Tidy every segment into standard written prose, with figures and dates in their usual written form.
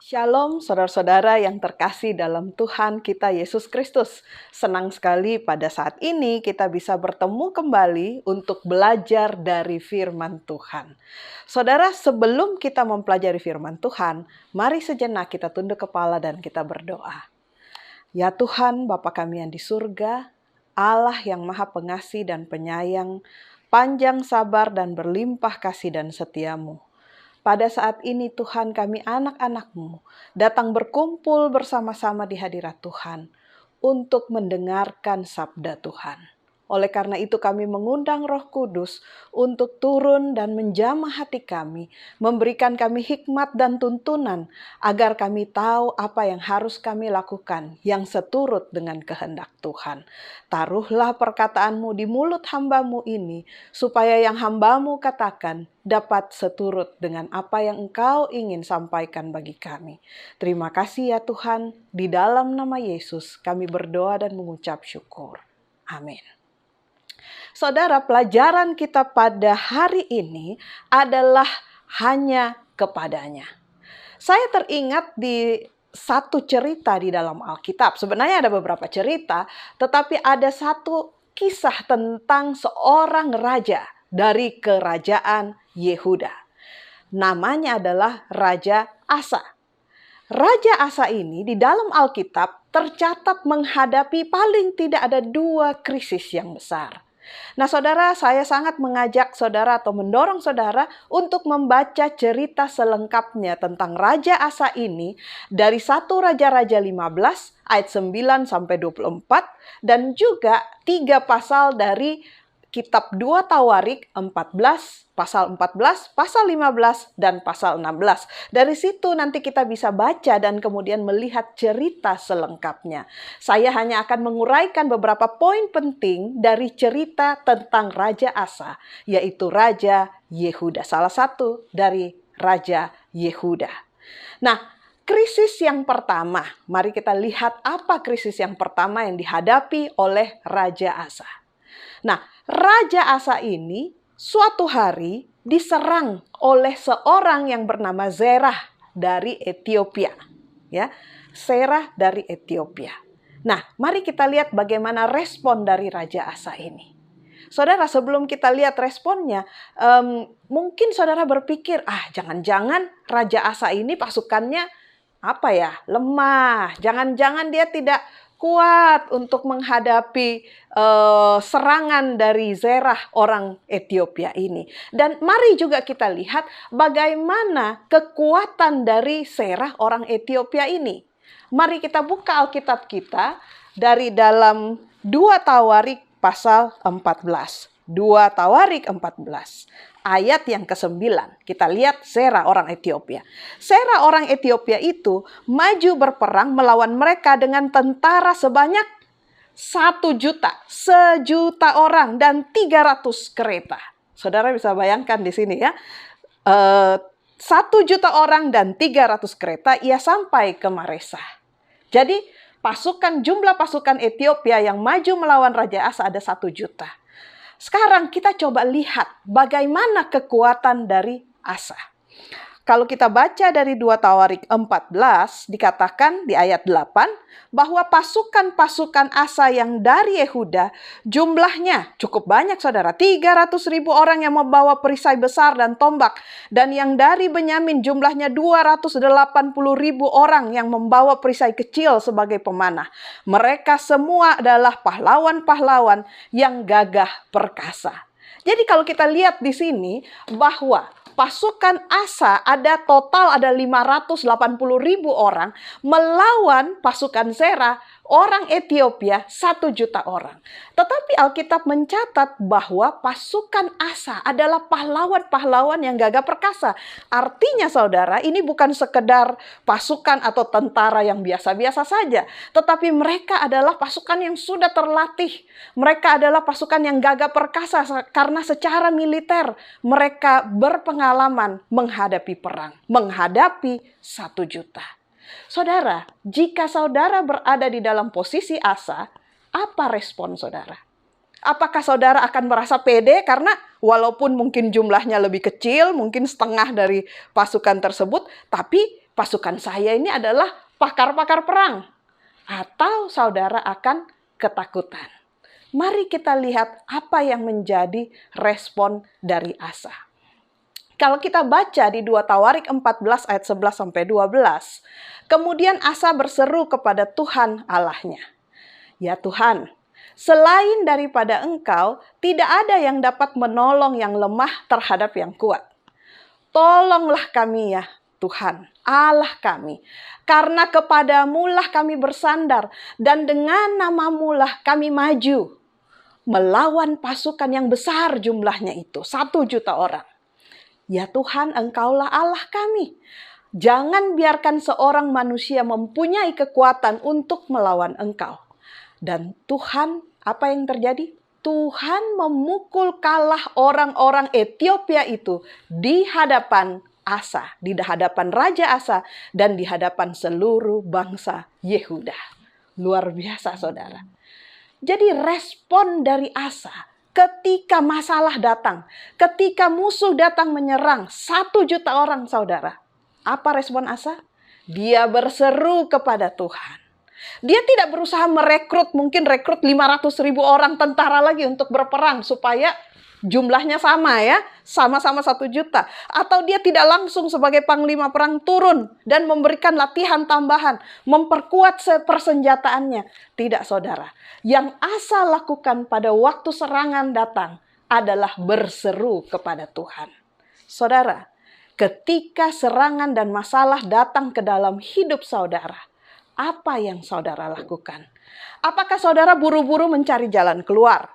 Shalom saudara-saudara yang terkasih dalam Tuhan kita Yesus Kristus. Senang sekali pada saat ini kita bisa bertemu kembali untuk belajar dari firman Tuhan. Saudara, sebelum kita mempelajari firman Tuhan, mari sejenak kita tunduk kepala dan kita berdoa. Ya Tuhan, Bapa kami yang di surga, Allah yang maha pengasih dan penyayang, panjang sabar dan berlimpah kasih dan setiamu. Pada saat ini Tuhan, kami anak-anak-Mu datang berkumpul bersama-sama di hadirat Tuhan untuk mendengarkan sabda Tuhan. Oleh karena itu kami mengundang Roh Kudus untuk turun dan menjamah hati kami, memberikan kami hikmat dan tuntunan agar kami tahu apa yang harus kami lakukan yang seturut dengan kehendak Tuhan. Taruhlah perkataan-Mu di mulut hamba-Mu ini, supaya yang hamba-Mu katakan dapat seturut dengan apa yang Engkau ingin sampaikan bagi kami. Terima kasih ya Tuhan, di dalam nama Yesus kami berdoa dan mengucap syukur. Amin. Saudara, pelajaran kita pada hari ini adalah hanya kepadanya. Saya teringat di satu cerita di dalam Alkitab. Sebenarnya ada beberapa cerita, tetapi ada satu kisah tentang seorang raja dari kerajaan Yehuda. Namanya adalah Raja Asa. Raja Asa ini di dalam Alkitab tercatat menghadapi paling tidak ada 2 krisis yang besar. Nah saudara, saya sangat mengajak saudara atau mendorong saudara untuk membaca cerita selengkapnya tentang Raja Asa ini dari 1 Raja-Raja 15 ayat 9 sampai 24 dan juga 3 pasal dari Kitab 2 Tawarik 14, pasal 14, pasal 15, dan pasal 16. Dari situ nanti kita bisa baca dan kemudian melihat cerita selengkapnya. Saya hanya akan menguraikan beberapa poin penting dari cerita tentang Raja Asa, yaitu Raja Yehuda. Salah satu dari Raja Yehuda. Nah, krisis yang pertama, mari kita lihat apa krisis yang pertama yang dihadapi oleh Raja Asa. Nah, Raja Asa ini suatu hari diserang oleh seorang yang bernama Zerah dari Ethiopia. Ya, Zerah dari Ethiopia. Nah, mari kita lihat bagaimana respon dari Raja Asa ini. Saudara, sebelum kita lihat responnya, mungkin saudara berpikir, jangan-jangan Raja Asa ini pasukannya lemah. Jangan-jangan dia tidak kuat untuk menghadapi serangan dari Zerah orang Ethiopia ini. Dan mari juga kita lihat bagaimana kekuatan dari Zerah orang Ethiopia ini. Mari kita buka Alkitab kita dari dalam 2 Tawarik pasal 14. 2 Tawarik 14. Ayat yang ke-9, kita lihat Zerah orang Ethiopia. Zerah orang Ethiopia itu maju berperang melawan mereka dengan tentara sebanyak 1 juta orang dan 300 kereta. Saudara bisa bayangkan di sini ya, 1 juta orang dan 300 kereta ia sampai ke Maresa. Jadi jumlah pasukan Ethiopia yang maju melawan Raja Asa ada 1 juta. Sekarang kita coba lihat bagaimana kekuatan dari Asa. Kalau kita baca dari 2 Tawarik 14, dikatakan di ayat 8, bahwa pasukan-pasukan Asa yang dari Yehuda jumlahnya cukup banyak saudara. 300.000 orang yang membawa perisai besar dan tombak. Dan yang dari Benyamin jumlahnya 280.000 orang yang membawa perisai kecil sebagai pemanah. Mereka semua adalah pahlawan-pahlawan yang gagah perkasa. Jadi kalau kita lihat di sini bahwa pasukan Asa ada 580.000 orang melawan pasukan Zerah orang Ethiopia 1 juta orang. Tetapi Alkitab mencatat bahwa pasukan Asa adalah pahlawan-pahlawan yang gagah perkasa. Artinya saudara, ini bukan sekedar pasukan atau tentara yang biasa-biasa saja. Tetapi mereka adalah pasukan yang sudah terlatih. Mereka adalah pasukan yang gagah perkasa karena secara militer mereka berpengalaman menghadapi perang. Menghadapi 1 juta. Saudara, jika saudara berada di dalam posisi Asa, apa respon saudara? Apakah saudara akan merasa pede karena walaupun mungkin jumlahnya lebih kecil, mungkin setengah dari pasukan tersebut, tapi pasukan saya ini adalah pakar-pakar perang. Atau saudara akan ketakutan. Mari kita lihat apa yang menjadi respon dari Asa. Kalau kita baca di 2 Tawarik 14 ayat 11 sampai 12, kemudian Asa berseru kepada Tuhan Allahnya. Ya Tuhan, selain daripada Engkau, tidak ada yang dapat menolong yang lemah terhadap yang kuat. Tolonglah kami ya Tuhan, Allah kami. Karena kepadamulah kami bersandar, dan dengan namamulah kami maju melawan pasukan yang besar jumlahnya itu, 1 juta orang. Ya Tuhan, Engkaulah Allah kami. Jangan biarkan seorang manusia mempunyai kekuatan untuk melawan Engkau. Dan Tuhan, apa yang terjadi? Tuhan memukul kalah orang-orang Ethiopia itu di hadapan Asa, di hadapan Raja Asa, dan di hadapan seluruh bangsa Yehuda. Luar biasa, saudara. Jadi respon dari Asa ketika masalah datang, ketika musuh datang menyerang 1 juta orang, saudara. Apa respon Asa? Dia berseru kepada Tuhan. Dia tidak berusaha mungkin rekrut 500.000 orang tentara lagi untuk berperang supaya jumlahnya sama ya, sama-sama 1 juta. Atau dia tidak langsung sebagai panglima perang turun dan memberikan latihan tambahan, memperkuat persenjataannya. Tidak, saudara. Yang Asa lakukan pada waktu serangan datang adalah berseru kepada Tuhan. Saudara, ketika serangan dan masalah datang ke dalam hidup saudara, apa yang saudara lakukan? Apakah saudara buru-buru mencari jalan keluar?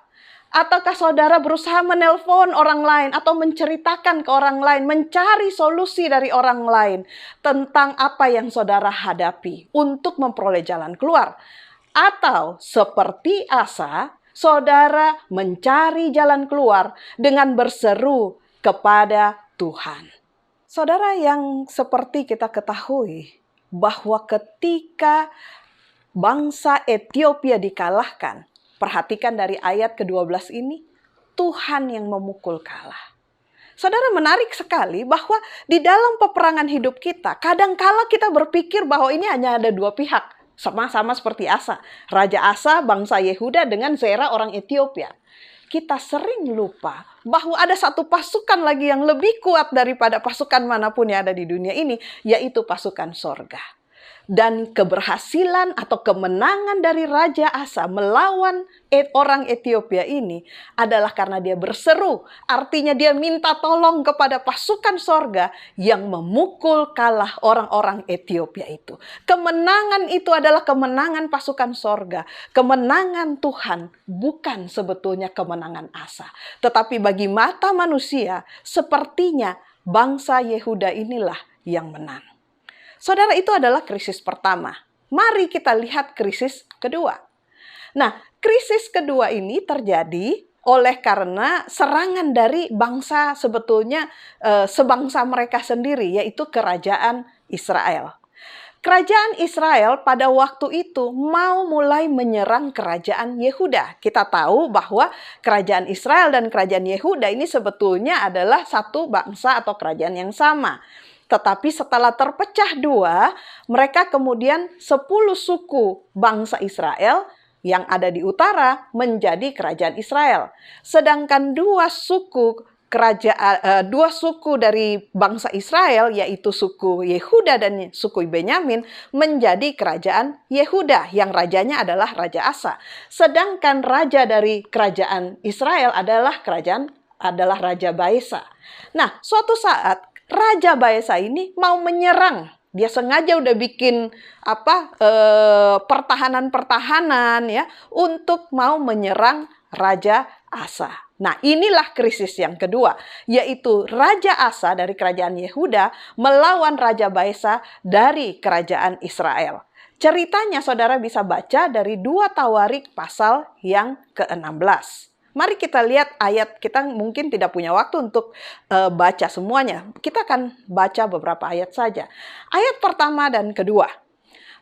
Ataukah saudara berusaha menelpon orang lain atau menceritakan ke orang lain, mencari solusi dari orang lain tentang apa yang saudara hadapi untuk memperoleh jalan keluar? Atau seperti Asa, saudara mencari jalan keluar dengan berseru kepada Tuhan. Saudara, yang seperti kita ketahui bahwa ketika bangsa Ethiopia dikalahkan, perhatikan dari ayat ke-12 ini, Tuhan yang memukul kalah. Saudara, menarik sekali bahwa di dalam peperangan hidup kita, kadangkala kita berpikir bahwa ini hanya ada 2 pihak. Sama-sama seperti Asa. Raja Asa, bangsa Yehuda dengan Zera orang Ethiopia. Kita sering lupa bahwa ada satu pasukan lagi yang lebih kuat daripada pasukan manapun yang ada di dunia ini, yaitu pasukan sorga. Dan keberhasilan atau kemenangan dari Raja Asa melawan orang Ethiopia ini adalah karena dia berseru. Artinya dia minta tolong kepada pasukan sorga yang memukul kalah orang-orang Ethiopia itu. Kemenangan itu adalah kemenangan pasukan sorga. Kemenangan Tuhan bukan sebetulnya kemenangan Asa. Tetapi bagi mata manusia, sepertinya bangsa Yehuda inilah yang menang. Saudara, itu adalah krisis pertama. Mari kita lihat krisis kedua. Nah, krisis kedua ini terjadi oleh karena serangan dari bangsa sebetulnya sebangsa mereka sendiri, yaitu kerajaan Israel. Kerajaan Israel pada waktu itu mau mulai menyerang kerajaan Yehuda. Kita tahu bahwa kerajaan Israel dan kerajaan Yehuda ini sebetulnya adalah satu bangsa atau kerajaan yang sama. Tetapi setelah terpecah 2, mereka kemudian 10 suku bangsa Israel yang ada di utara menjadi kerajaan Israel. Sedangkan 2 suku dari bangsa Israel, yaitu suku Yehuda dan suku Benyamin, menjadi kerajaan Yehuda yang rajanya adalah Raja Asa. Sedangkan raja dari kerajaan Israel adalah Raja Baesa. Nah, suatu saat Raja Baesa ini mau menyerang. Dia sengaja udah bikin pertahanan-pertahanan ya untuk mau menyerang Raja Asa. Nah, inilah krisis yang kedua, yaitu Raja Asa dari kerajaan Yehuda melawan Raja Baesa dari kerajaan Israel. Ceritanya saudara bisa baca dari 2 Tawarik pasal yang ke-16. Mari kita lihat ayat, kita mungkin tidak punya waktu untuk baca semuanya. Kita akan baca beberapa ayat saja. Ayat pertama dan kedua.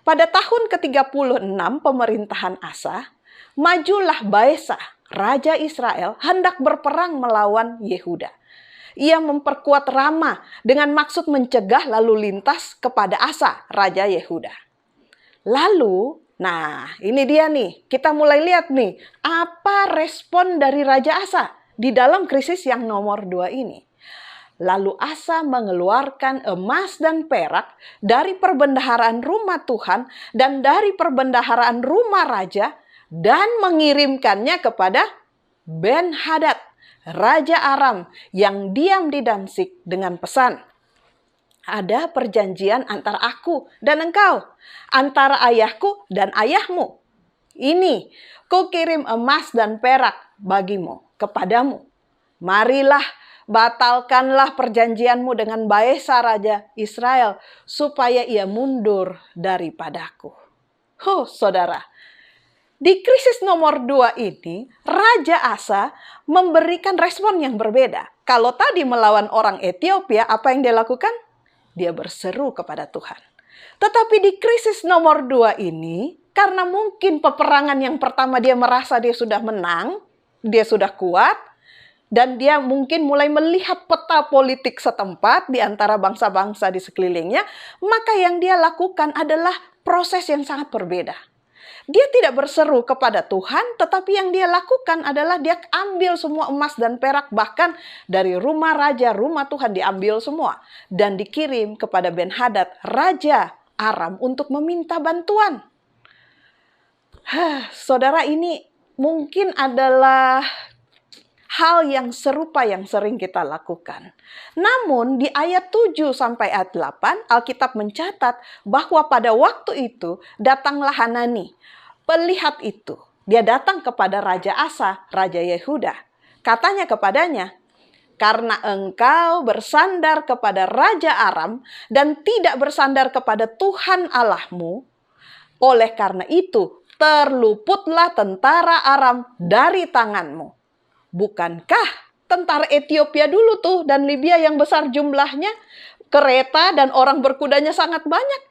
Pada tahun ke-36 pemerintahan Asa, majulah Baesa, Raja Israel, hendak berperang melawan Yehuda. Ia memperkuat Rama dengan maksud mencegah lalu lintas kepada Asa, Raja Yehuda. Lalu, nah ini dia nih, kita mulai lihat nih, apa respon dari Raja Asa di dalam krisis yang nomor 2 ini. Lalu Asa mengeluarkan emas dan perak dari perbendaharaan rumah Tuhan dan dari perbendaharaan rumah raja dan mengirimkannya kepada Ben-Hadad, Raja Aram yang diam di Damsyik dengan pesan, ada perjanjian antara aku dan engkau, antara ayahku dan ayahmu. Ini, kukirim emas dan perak bagimu, kepadamu. Marilah, batalkanlah perjanjianmu dengan Baesa Raja Israel, supaya ia mundur daripadaku. Saudara, di krisis nomor 2 ini, Raja Asa memberikan respon yang berbeda. Kalau tadi melawan orang Ethiopia, apa yang dia lakukan? Dia berseru kepada Tuhan. Tetapi di krisis nomor 2 ini, karena mungkin peperangan yang pertama dia merasa dia sudah menang, dia sudah kuat, dan dia mungkin mulai melihat peta politik setempat di antara bangsa-bangsa di sekelilingnya, maka yang dia lakukan adalah proses yang sangat berbeda. Dia tidak berseru kepada Tuhan, tetapi yang dia lakukan adalah dia ambil semua emas dan perak, bahkan dari rumah raja, rumah Tuhan diambil semua. Dan dikirim kepada Ben-Hadad, Raja Aram, untuk meminta bantuan. Saudara, ini mungkin adalah hal yang serupa yang sering kita lakukan. Namun di ayat 7 sampai ayat 8, Alkitab mencatat bahwa pada waktu itu datanglah Hanani, pelihat itu. Dia datang kepada Raja Asa, Raja Yehuda. Katanya kepadanya, karena engkau bersandar kepada Raja Aram dan tidak bersandar kepada Tuhan Allahmu, oleh karena itu terluputlah tentara Aram dari tanganmu. Bukankah tentara Ethiopia dulu tuh dan Libya yang besar jumlahnya, kereta dan orang berkudanya sangat banyak.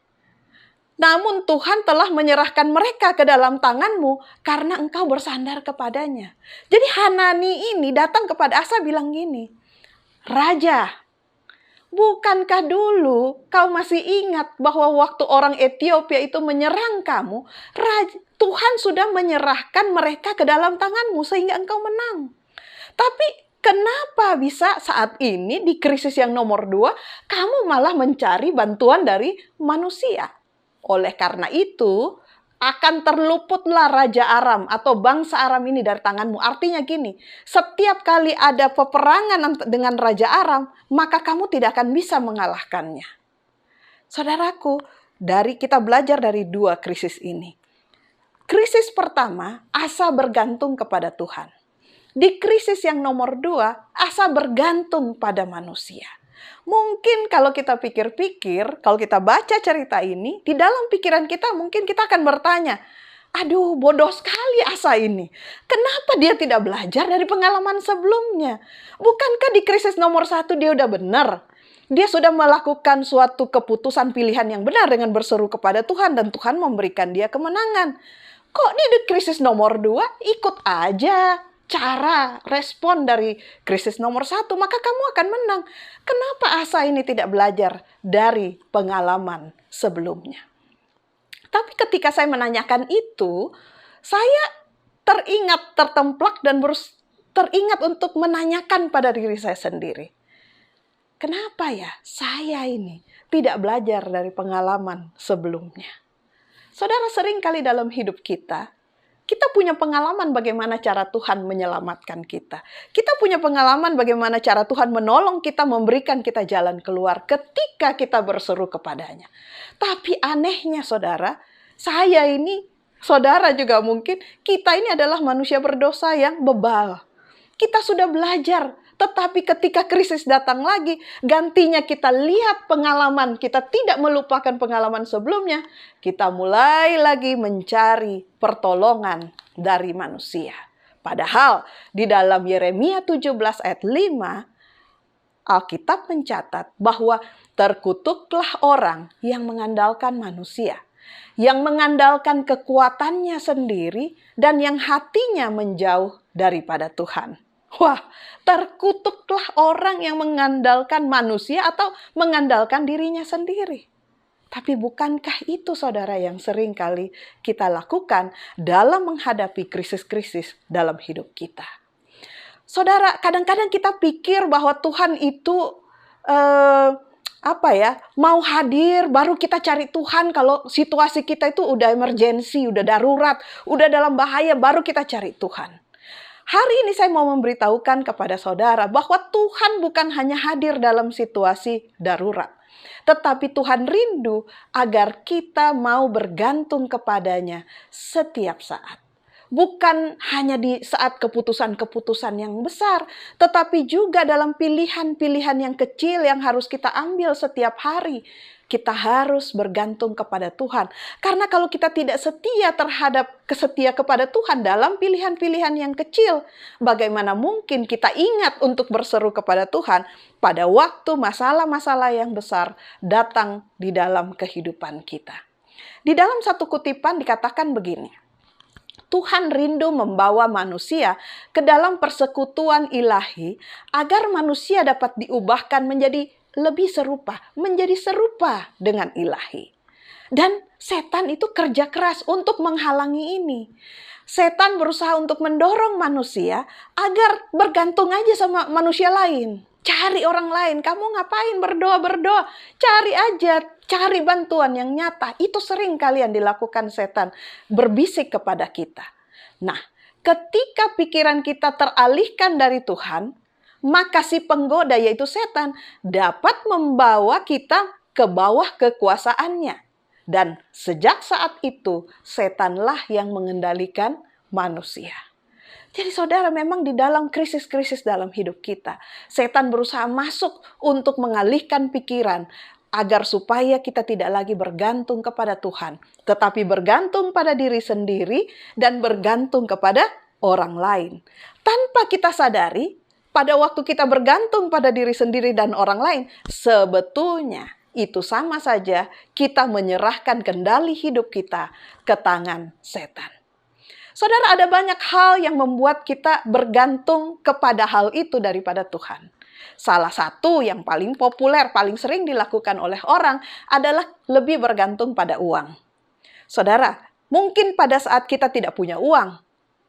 Namun Tuhan telah menyerahkan mereka ke dalam tanganmu karena engkau bersandar kepadanya. Jadi Hanani ini datang kepada Asa bilang gini, Raja, bukankah dulu kau masih ingat bahwa waktu orang Ethiopia itu menyerang kamu, Tuhan sudah menyerahkan mereka ke dalam tanganmu sehingga engkau menang. Tapi kenapa bisa saat ini di krisis yang nomor 2, kamu malah mencari bantuan dari manusia? Oleh karena itu, akan terluputlah Raja Aram atau bangsa Aram ini dari tanganmu. Artinya gini, setiap kali ada peperangan dengan Raja Aram, maka kamu tidak akan bisa mengalahkannya. Saudaraku, kita belajar dari 2 krisis ini. Krisis pertama, Asa bergantung kepada Tuhan. Di krisis yang nomor 2, Asa bergantung pada manusia. Mungkin kalau kita pikir-pikir, kalau kita baca cerita ini, di dalam pikiran kita mungkin kita akan bertanya, aduh bodoh sekali Asa ini. Kenapa dia tidak belajar dari pengalaman sebelumnya? Bukankah di krisis nomor 1 dia udah benar? Dia sudah melakukan suatu keputusan pilihan yang benar dengan berseru kepada Tuhan dan Tuhan memberikan dia kemenangan. Kok di krisis nomor 2 ikut aja cara respon dari krisis nomor 1, maka kamu akan menang. Kenapa Asa ini tidak belajar dari pengalaman sebelumnya? Tapi ketika saya menanyakan itu, saya tertemplak dan teringat untuk menanyakan pada diri saya sendiri. Kenapa ya saya ini tidak belajar dari pengalaman sebelumnya? Saudara, sering kali dalam hidup kita punya pengalaman bagaimana cara Tuhan menyelamatkan kita. Kita punya pengalaman bagaimana cara Tuhan menolong kita, memberikan kita jalan keluar ketika kita berseru kepadanya. Tapi anehnya saudara, saudara juga mungkin, kita ini adalah manusia berdosa yang bebal. Kita sudah belajar, tetapi ketika krisis datang lagi, gantinya kita lihat pengalaman, kita tidak melupakan pengalaman sebelumnya, kita mulai lagi mencari pertolongan dari manusia. Padahal di dalam Yeremia 17 ayat 5, Alkitab mencatat bahwa terkutuklah orang yang mengandalkan manusia, yang mengandalkan kekuatannya sendiri dan yang hatinya menjauh daripada Tuhan. Wah, terkutuklah orang yang mengandalkan manusia atau mengandalkan dirinya sendiri. Tapi bukankah itu saudara yang sering kali kita lakukan dalam menghadapi krisis-krisis dalam hidup kita? Saudara, kadang-kadang kita pikir bahwa Tuhan itu mau hadir baru kita cari Tuhan kalau situasi kita itu udah emergensi, udah darurat, udah dalam bahaya baru kita cari Tuhan. Hari ini saya mau memberitahukan kepada saudara bahwa Tuhan bukan hanya hadir dalam situasi darurat, tetapi Tuhan rindu agar kita mau bergantung kepadanya setiap saat. Bukan hanya di saat keputusan-keputusan yang besar, tetapi juga dalam pilihan-pilihan yang kecil yang harus kita ambil setiap hari. Kita harus bergantung kepada Tuhan. Karena kalau kita tidak setia kepada Tuhan dalam pilihan-pilihan yang kecil, bagaimana mungkin kita ingat untuk berseru kepada Tuhan pada waktu masalah-masalah yang besar datang di dalam kehidupan kita. Di dalam satu kutipan dikatakan begini, Tuhan rindu membawa manusia ke dalam persekutuan ilahi agar manusia dapat diubahkan menjadi lebih serupa, menjadi serupa dengan ilahi. Dan setan itu kerja keras untuk menghalangi ini. Setan berusaha untuk mendorong manusia agar bergantung aja sama manusia lain. Cari orang lain, kamu ngapain berdoa-berdoa? Cari aja, cari bantuan yang nyata. Itu sering kalian dilakukan setan, berbisik kepada kita. Nah, ketika pikiran kita teralihkan dari Tuhan, maka si penggoda yaitu setan dapat membawa kita ke bawah kekuasaannya. Dan sejak saat itu, setanlah yang mengendalikan manusia. Jadi saudara, memang di dalam krisis-krisis dalam hidup kita, setan berusaha masuk untuk mengalihkan pikiran agar supaya kita tidak lagi bergantung kepada Tuhan, tetapi bergantung pada diri sendiri dan bergantung kepada orang lain. Tanpa kita sadari, pada waktu kita bergantung pada diri sendiri dan orang lain, sebetulnya itu sama saja kita menyerahkan kendali hidup kita ke tangan setan. Saudara, ada banyak hal yang membuat kita bergantung kepada hal itu daripada Tuhan. Salah satu yang paling populer, paling sering dilakukan oleh orang adalah lebih bergantung pada uang. Saudara, mungkin pada saat kita tidak punya uang,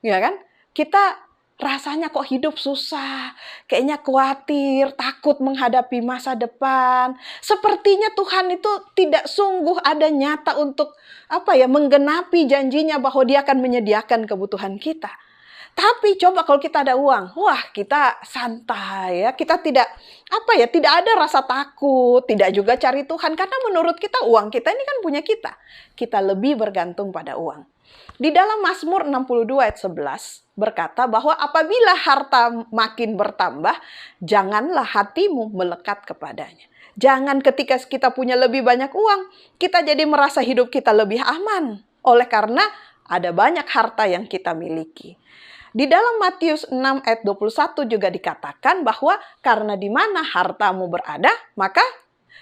ya kan? Kita rasanya kok hidup susah, kayaknya khawatir, takut menghadapi masa depan. Sepertinya Tuhan itu tidak sungguh ada nyata untuk menggenapi janjinya bahwa Dia akan menyediakan kebutuhan kita. Tapi coba kalau kita ada uang, wah kita santai ya, kita tidak ada rasa takut, tidak juga cari Tuhan karena menurut kita uang kita ini kan punya kita. Kita lebih bergantung pada uang. Di dalam Mazmur 62 ayat 11 berkata bahwa apabila harta makin bertambah, janganlah hatimu melekat kepadanya. Jangan ketika kita punya lebih banyak uang, kita jadi merasa hidup kita lebih aman. Oleh karena ada banyak harta yang kita miliki. Di dalam Matius 6 ayat 21 juga dikatakan bahwa karena di mana hartamu berada, maka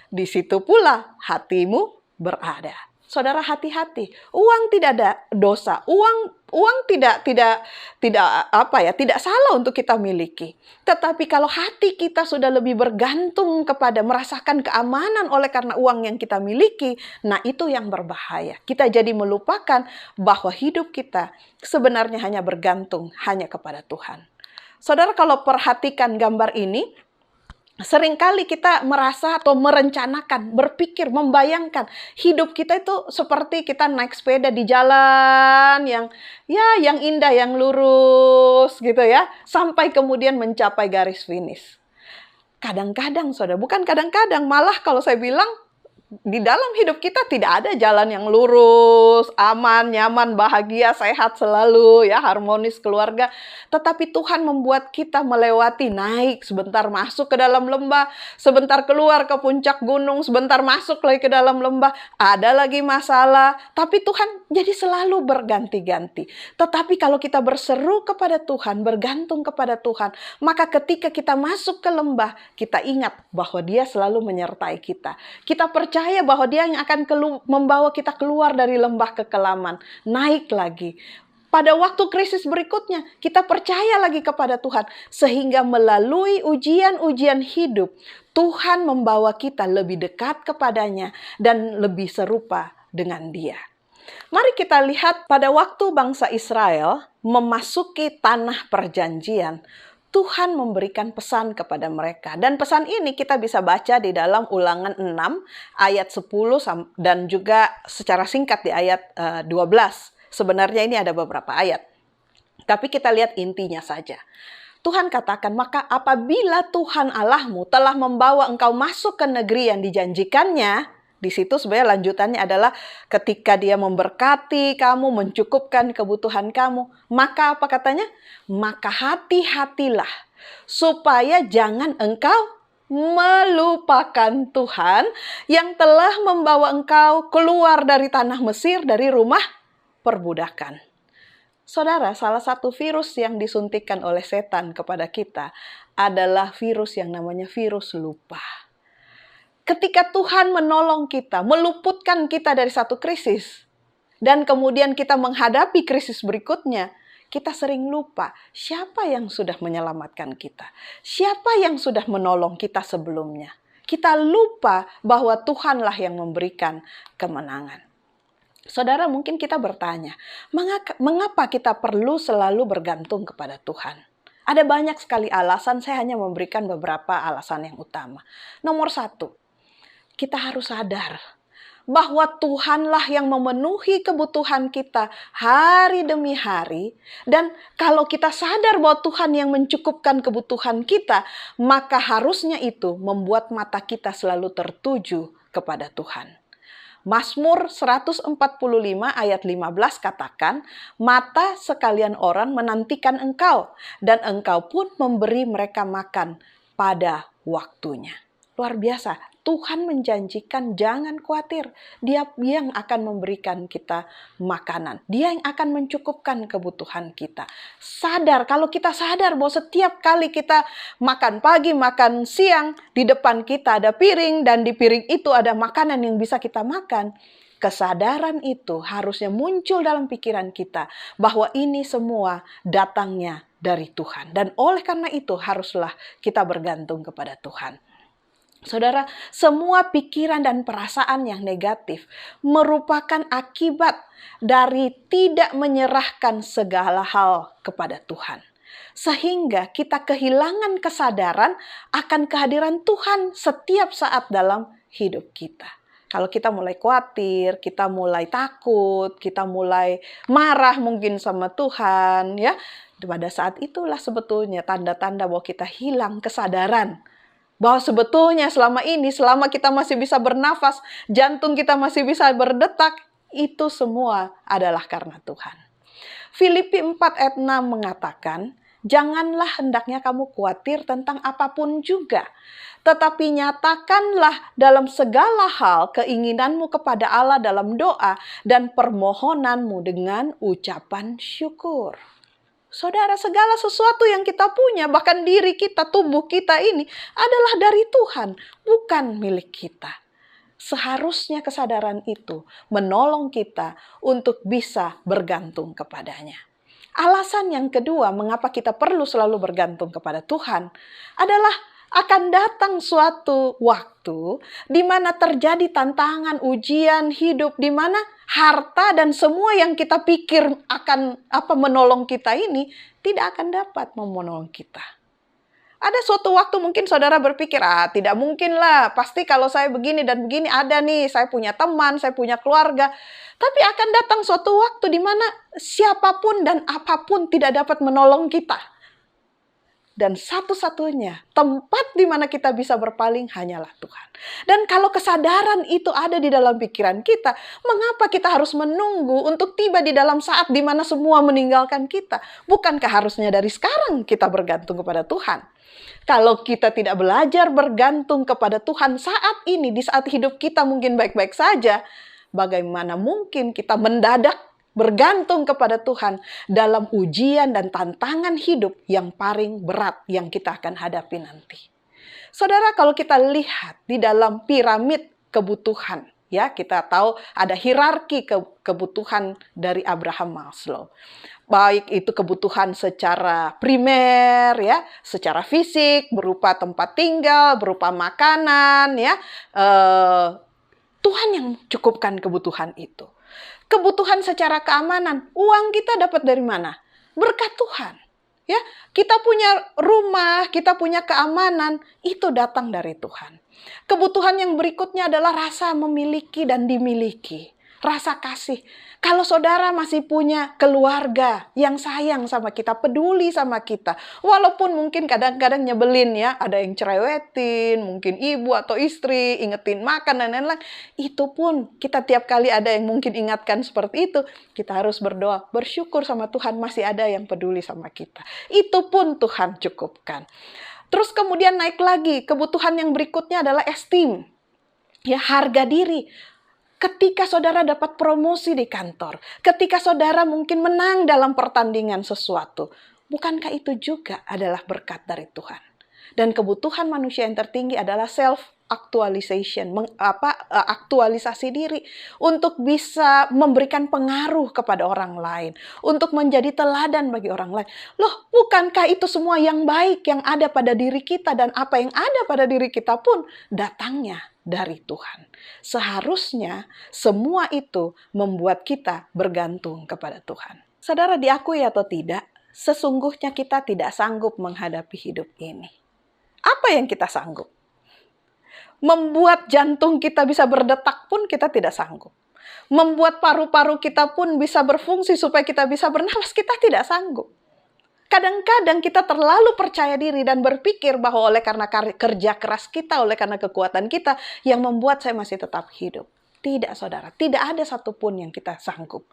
di situ pula hatimu berada. Saudara, hati-hati. Uang tidak ada dosa. Uang tidak salah untuk kita miliki. Tetapi kalau hati kita sudah lebih bergantung kepada merasakan keamanan oleh karena uang yang kita miliki, nah itu yang berbahaya. Kita jadi melupakan bahwa hidup kita sebenarnya hanya bergantung hanya kepada Tuhan. Saudara, kalau perhatikan gambar ini, seringkali kita merasa atau merencanakan, berpikir, membayangkan hidup kita itu seperti kita naik sepeda di jalan yang indah, yang lurus gitu ya, sampai kemudian mencapai garis finish. Kadang-kadang saudara, bukan kadang-kadang, malah kalau saya bilang di dalam hidup kita tidak ada jalan yang lurus, aman, nyaman, bahagia, sehat selalu, ya, harmonis keluarga. Tetapi Tuhan membuat kita melewati, naik, sebentar masuk ke dalam lembah, sebentar keluar ke puncak gunung, sebentar masuk lagi ke dalam lembah, ada lagi masalah. Tapi Tuhan jadi selalu berganti-ganti. Tetapi kalau kita berseru kepada Tuhan, bergantung kepada Tuhan, maka ketika kita masuk ke lembah, kita ingat bahwa Dia selalu menyertai kita. Kita percaya bahwa Dia yang akan membawa kita keluar dari lembah kekelaman, naik lagi. Pada waktu krisis berikutnya, kita percaya lagi kepada Tuhan. Sehingga melalui ujian-ujian hidup, Tuhan membawa kita lebih dekat kepadanya dan lebih serupa dengan Dia. Mari kita lihat pada waktu bangsa Israel memasuki tanah perjanjian, Tuhan memberikan pesan kepada mereka. Dan pesan ini kita bisa baca di dalam Ulangan 6 ayat 10 dan juga secara singkat di ayat 12. Sebenarnya ini ada beberapa ayat. Tapi kita lihat intinya saja. Tuhan katakan, maka apabila Tuhan Allahmu telah membawa engkau masuk ke negeri yang dijanjikannya, di situ sebenarnya lanjutannya adalah ketika Dia memberkati kamu, mencukupkan kebutuhan kamu, maka apa katanya? Maka hati-hatilah supaya jangan engkau melupakan Tuhan yang telah membawa engkau keluar dari tanah Mesir, dari rumah perbudakan. Saudara, salah satu virus yang disuntikkan oleh setan kepada kita adalah virus yang namanya virus lupa. Ketika Tuhan menolong kita, meluputkan kita dari satu krisis, dan kemudian kita menghadapi krisis berikutnya, kita sering lupa siapa yang sudah menyelamatkan kita, siapa yang sudah menolong kita sebelumnya. Kita lupa bahwa Tuhanlah yang memberikan kemenangan. Saudara, mungkin kita bertanya, mengapa kita perlu selalu bergantung kepada Tuhan? Ada banyak sekali alasan, saya hanya memberikan beberapa alasan yang utama. Nomor satu, kita harus sadar bahwa Tuhanlah yang memenuhi kebutuhan kita hari demi hari. Dan kalau kita sadar bahwa Tuhan yang mencukupkan kebutuhan kita, maka harusnya itu membuat mata kita selalu tertuju kepada Tuhan. Mazmur 145 ayat 15 katakan, mata sekalian orang menantikan engkau, dan engkau pun memberi mereka makan pada waktunya. Luar biasa, Tuhan menjanjikan jangan khawatir. Dia yang akan memberikan kita makanan. Dia yang akan mencukupkan kebutuhan kita. Sadar, kalau kita sadar bahwa setiap kali kita makan pagi, makan siang, di depan kita ada piring dan di piring itu ada makanan yang bisa kita makan. Kesadaran itu harusnya muncul dalam pikiran kita bahwa ini semua datangnya dari Tuhan. Dan oleh karena itu haruslah kita bergantung kepada Tuhan. Saudara, semua pikiran dan perasaan yang negatif merupakan akibat dari tidak menyerahkan segala hal kepada Tuhan. Sehingga kita kehilangan kesadaran akan kehadiran Tuhan setiap saat dalam hidup kita. Kalau kita mulai khawatir, kita mulai takut, kita mulai marah mungkin sama Tuhan, ya. Pada saat itulah sebetulnya tanda-tanda bahwa kita hilang kesadaran. Bahwa sebetulnya selama ini, selama kita masih bisa bernafas, jantung kita masih bisa berdetak, itu semua adalah karena Tuhan. Filipi 4 ayat 6 mengatakan, janganlah hendaknya kamu khawatir tentang apapun juga, tetapi nyatakanlah dalam segala hal keinginanmu kepada Allah dalam doa dan permohonanmu dengan ucapan syukur. Saudara, segala sesuatu yang kita punya, bahkan diri kita, tubuh kita ini adalah dari Tuhan, bukan milik kita. Seharusnya kesadaran itu menolong kita untuk bisa bergantung kepadanya. Alasan yang kedua, mengapa kita perlu selalu bergantung kepada Tuhan, adalah akan datang suatu waktu di mana terjadi tantangan, ujian hidup, di mana harta dan semua yang kita pikir akan menolong kita ini tidak akan dapat menolong kita. Ada suatu waktu mungkin saudara berpikir, tidak mungkin lah, pasti kalau saya begini dan begini ada nih, saya punya teman, saya punya keluarga. Tapi akan datang suatu waktu di mana siapapun dan apapun tidak dapat menolong kita. Dan satu-satunya tempat di mana kita bisa berpaling hanyalah Tuhan. Dan kalau kesadaran itu ada di dalam pikiran kita, mengapa kita harus menunggu untuk tiba di dalam saat di mana semua meninggalkan kita? Bukankah harusnya dari sekarang kita bergantung kepada Tuhan? Kalau kita tidak belajar bergantung kepada Tuhan saat ini, di saat hidup kita mungkin baik-baik saja, bagaimana mungkin kita mendadak bergantung kepada Tuhan dalam ujian dan tantangan hidup yang paling berat yang kita akan hadapi nanti. Saudara, kalau kita lihat di dalam piramid kebutuhan, Ya, kita tahu ada hierarki kebutuhan dari Abraham Maslow. Baik itu kebutuhan secara primer ya, secara fisik berupa tempat tinggal, berupa makanan ya. Tuhan yang cukupkan kebutuhan itu. Kebutuhan secara keamanan, uang kita dapat dari mana? Berkat Tuhan. Ya, kita punya rumah, kita punya keamanan, itu datang dari Tuhan. Kebutuhan yang berikutnya adalah rasa memiliki dan dimiliki. Rasa kasih. Kalau saudara masih punya keluarga yang sayang sama kita, peduli sama kita, walaupun mungkin kadang-kadang nyebelin ya, ada yang cerewetin, mungkin ibu atau istri, ingetin makan dan lain-lain, itu pun kita tiap kali ada yang mungkin ingatkan seperti itu, kita harus berdoa, bersyukur sama Tuhan masih ada yang peduli sama kita. Itu pun Tuhan cukupkan. Terus kemudian naik lagi, kebutuhan yang berikutnya adalah esteem, ya, harga diri. Ketika saudara dapat promosi di kantor, ketika saudara mungkin menang dalam pertandingan sesuatu, bukankah itu juga adalah berkat dari Tuhan? Dan kebutuhan manusia yang tertinggi adalah self-actualization, aktualisasi diri untuk bisa memberikan pengaruh kepada orang lain, untuk menjadi teladan bagi orang lain. Loh, bukankah itu semua yang baik yang ada pada diri kita, dan apa yang ada pada diri kita pun datangnya dari Tuhan. Seharusnya semua itu membuat kita bergantung kepada Tuhan. Saudara, diakui atau tidak, sesungguhnya kita tidak sanggup menghadapi hidup ini. Apa yang kita sanggup? Membuat jantung kita bisa berdetak pun kita tidak sanggup. Membuat paru-paru kita pun bisa berfungsi supaya kita bisa bernapas, kita tidak sanggup. Kadang-kadang kita terlalu percaya diri dan berpikir bahwa oleh karena kerja keras kita, oleh karena kekuatan kita yang membuat saya masih tetap hidup. Tidak, saudara. Tidak ada satupun yang kita sanggup.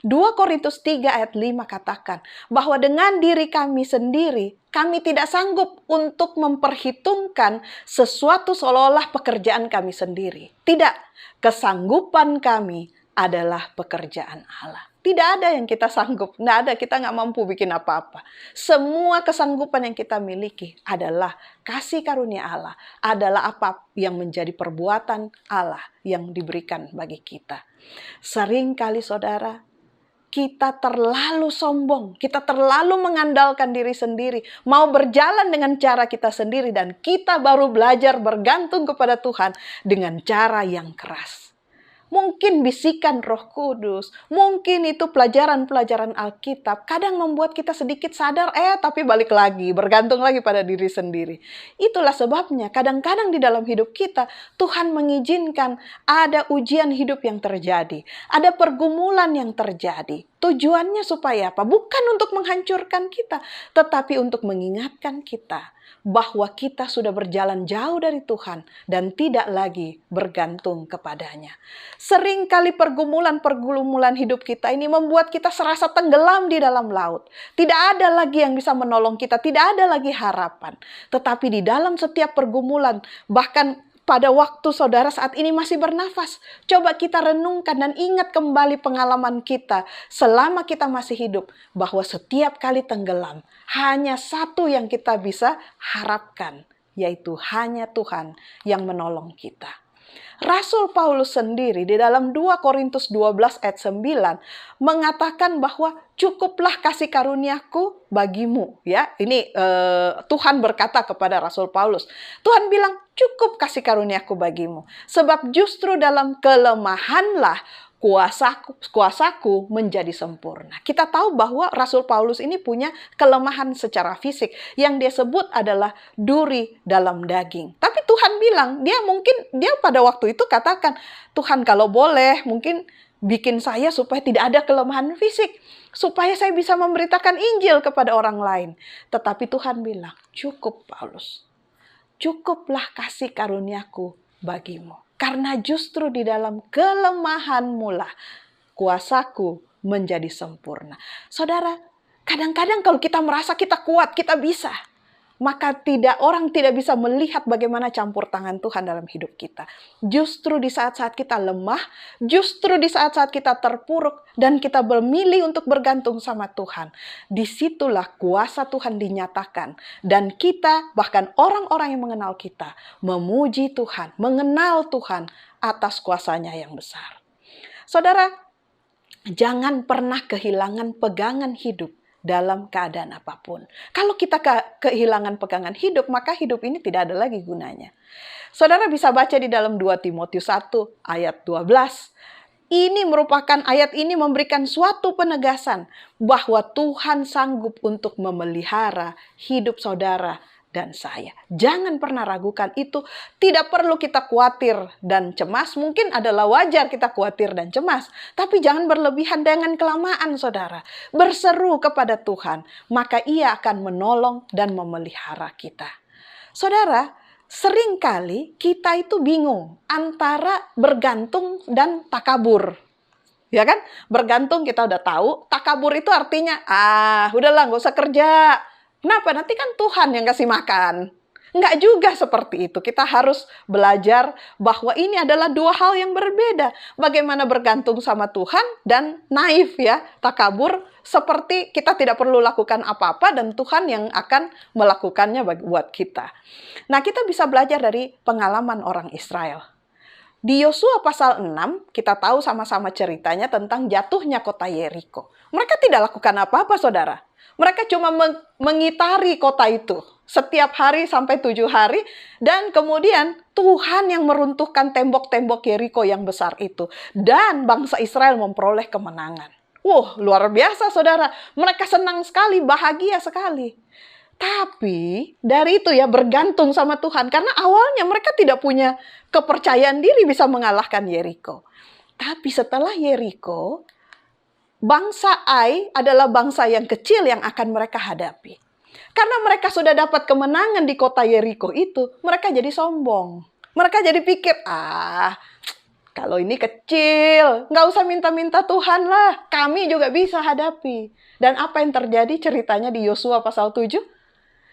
2 Korintus 3 ayat 5 katakan bahwa dengan diri kami sendiri, kami tidak sanggup untuk memperhitungkan sesuatu seolah-olah pekerjaan kami sendiri. Tidak, kesanggupan kami adalah pekerjaan Allah. Tidak ada yang kita sanggup, tidak ada, kita nggak mampu bikin apa-apa. Semua kesanggupan yang kita miliki adalah kasih karunia Allah, adalah apa yang menjadi perbuatan Allah yang diberikan bagi kita. Seringkali saudara, kita terlalu sombong, kita terlalu mengandalkan diri sendiri, mau berjalan dengan cara kita sendiri, dan kita baru belajar bergantung kepada Tuhan dengan cara yang keras. Mungkin bisikan Roh Kudus, mungkin itu pelajaran-pelajaran Alkitab, kadang membuat kita sedikit sadar, tapi balik lagi, bergantung lagi pada diri sendiri. Itulah sebabnya kadang-kadang di dalam hidup kita, Tuhan mengizinkan ada ujian hidup yang terjadi, ada pergumulan yang terjadi. Tujuannya supaya apa? Bukan untuk menghancurkan kita, tetapi untuk mengingatkan kita bahwa kita sudah berjalan jauh dari Tuhan dan tidak lagi bergantung kepadanya. Seringkali pergumulan-pergumulan hidup kita ini membuat kita serasa tenggelam di dalam laut. Tidak ada lagi yang bisa menolong kita, tidak ada lagi harapan. Tetapi di dalam setiap pergumulan, bahkan pada waktu saudara saat ini masih bernafas, coba kita renungkan dan ingat kembali pengalaman kita selama kita masih hidup, bahwa setiap kali tenggelam, hanya satu yang kita bisa harapkan, yaitu hanya Tuhan yang menolong kita. Rasul Paulus sendiri di dalam 2 Korintus 12 ayat 9 mengatakan bahwa cukuplah kasih karuniaku bagimu. Ya, ini Tuhan berkata kepada Rasul Paulus. Tuhan bilang, cukup kasih karuniaku bagimu. Sebab justru dalam kelemahanlah kuasaku menjadi sempurna. Kita tahu bahwa Rasul Paulus ini punya kelemahan secara fisik. Yang dia sebut adalah duri dalam daging. Tapi Tuhan bilang, dia pada waktu itu katakan, Tuhan kalau boleh mungkin bikin saya supaya tidak ada kelemahan fisik. Supaya saya bisa memberitakan Injil kepada orang lain. Tetapi Tuhan bilang, cukup Paulus. Cukuplah kasih karuniaku bagimu. Karena justru di dalam kelemahanmu lah kuasaku menjadi sempurna. Saudara, kadang-kadang kalau kita merasa kita kuat, kita bisa. maka orang tidak bisa melihat bagaimana campur tangan Tuhan dalam hidup kita. Justru di saat-saat kita lemah, justru di saat-saat kita terpuruk, dan kita memilih untuk bergantung sama Tuhan, disitulah kuasa Tuhan dinyatakan. Dan kita, bahkan orang-orang yang mengenal kita, memuji Tuhan, mengenal Tuhan atas kuasanya yang besar. Saudara, jangan pernah kehilangan pegangan hidup dalam keadaan apapun. Kalau kita kehilangan pegangan hidup, maka hidup ini tidak ada lagi gunanya. Saudara bisa baca di dalam 2 Timotius 1 ayat 12. Ayat ini memberikan suatu penegasan bahwa Tuhan sanggup untuk memelihara hidup saudara dan saya. Jangan pernah ragukan itu. Tidak perlu kita khawatir dan cemas. Mungkin adalah wajar kita khawatir dan cemas. Tapi jangan berlebihan dengan kelamaan, saudara. Berseru kepada Tuhan, maka Ia akan menolong dan memelihara kita. Saudara, seringkali kita itu bingung antara bergantung dan takabur. Ya kan? Bergantung kita udah tahu. Takabur itu artinya, udahlah gak usah kerja. Kenapa? Nanti kan Tuhan yang kasih makan. Enggak juga seperti itu. Kita harus belajar bahwa ini adalah dua hal yang berbeda. Bagaimana bergantung sama Tuhan dan naif ya. Takabur seperti kita tidak perlu lakukan apa-apa dan Tuhan yang akan melakukannya buat kita. Nah, kita bisa belajar dari pengalaman orang Israel. Di Yosua pasal 6, kita tahu sama-sama ceritanya tentang jatuhnya kota Yeriko. Mereka tidak lakukan apa-apa, saudara. Mereka cuma mengitari kota itu setiap hari sampai 7 hari. Dan kemudian Tuhan yang meruntuhkan tembok-tembok Yeriko yang besar itu. Dan bangsa Israel memperoleh kemenangan. Luar biasa, saudara. Mereka senang sekali, bahagia sekali. Tapi dari itu ya bergantung sama Tuhan. Karena awalnya mereka tidak punya kepercayaan diri bisa mengalahkan Yeriko. Tapi setelah Yeriko, bangsa Ai adalah bangsa yang kecil yang akan mereka hadapi. Karena mereka sudah dapat kemenangan di kota Yeriko itu, mereka jadi sombong. Mereka jadi pikir, kalau ini kecil, nggak usah minta-minta Tuhan lah. Kami juga bisa hadapi. Dan apa yang terjadi ceritanya di Yosua pasal 7?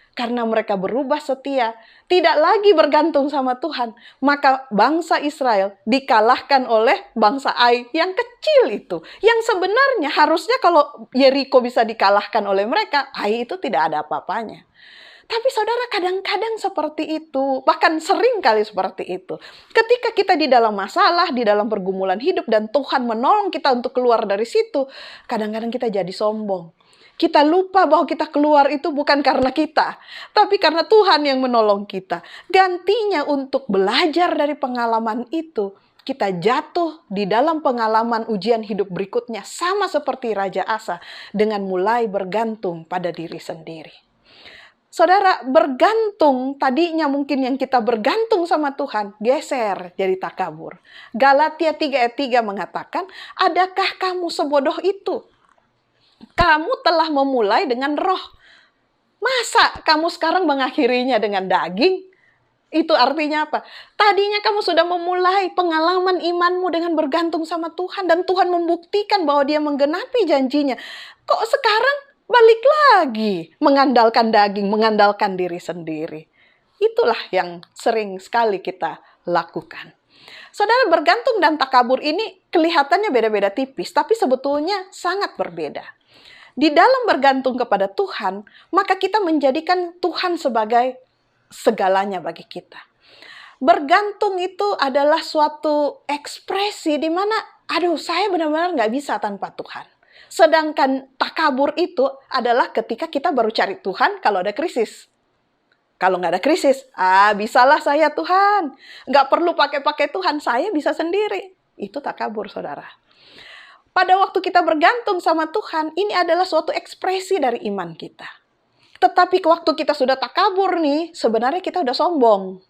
Karena mereka berubah setia, tidak lagi bergantung sama Tuhan, maka bangsa Israel dikalahkan oleh bangsa Ai yang kecil itu. Yang sebenarnya harusnya kalau Yeriko bisa dikalahkan oleh mereka, Ai itu tidak ada apa-apanya. Tapi saudara, kadang-kadang seperti itu, bahkan sering kali seperti itu. Ketika kita di dalam masalah, di dalam pergumulan hidup, dan Tuhan menolong kita untuk keluar dari situ, kadang-kadang kita jadi sombong. Kita lupa bahwa kita keluar itu bukan karena kita, tapi karena Tuhan yang menolong kita. Gantinya untuk belajar dari pengalaman itu, kita jatuh di dalam pengalaman ujian hidup berikutnya sama seperti Raja Asa dengan mulai bergantung pada diri sendiri. Saudara, bergantung tadinya mungkin yang kita bergantung sama Tuhan, geser jadi takabur. Galatia 3 ayat 3 mengatakan, adakah kamu sebodoh itu? Kamu telah memulai dengan roh. Masa kamu sekarang mengakhirinya dengan daging? Itu artinya apa? Tadinya kamu sudah memulai pengalaman imanmu dengan bergantung sama Tuhan. Dan Tuhan membuktikan bahwa Dia menggenapi janjinya. Kok sekarang balik lagi mengandalkan daging, mengandalkan diri sendiri? Itulah yang sering sekali kita lakukan. Saudara, bergantung dan takabur ini kelihatannya beda-beda tipis, tapi sebetulnya sangat berbeda. Di dalam bergantung kepada Tuhan, maka kita menjadikan Tuhan sebagai segalanya bagi kita. Bergantung itu adalah suatu ekspresi di mana, saya benar-benar nggak bisa tanpa Tuhan. Sedangkan takabur itu adalah ketika kita baru cari Tuhan kalau ada krisis. Kalau nggak ada krisis, bisalah saya Tuhan. Nggak perlu pakai Tuhan, saya bisa sendiri. Itu takabur, saudara. Pada waktu kita bergantung sama Tuhan, ini adalah suatu ekspresi dari iman kita. Tetapi waktu kita sudah takabur nih, sebenarnya kita udah sombong.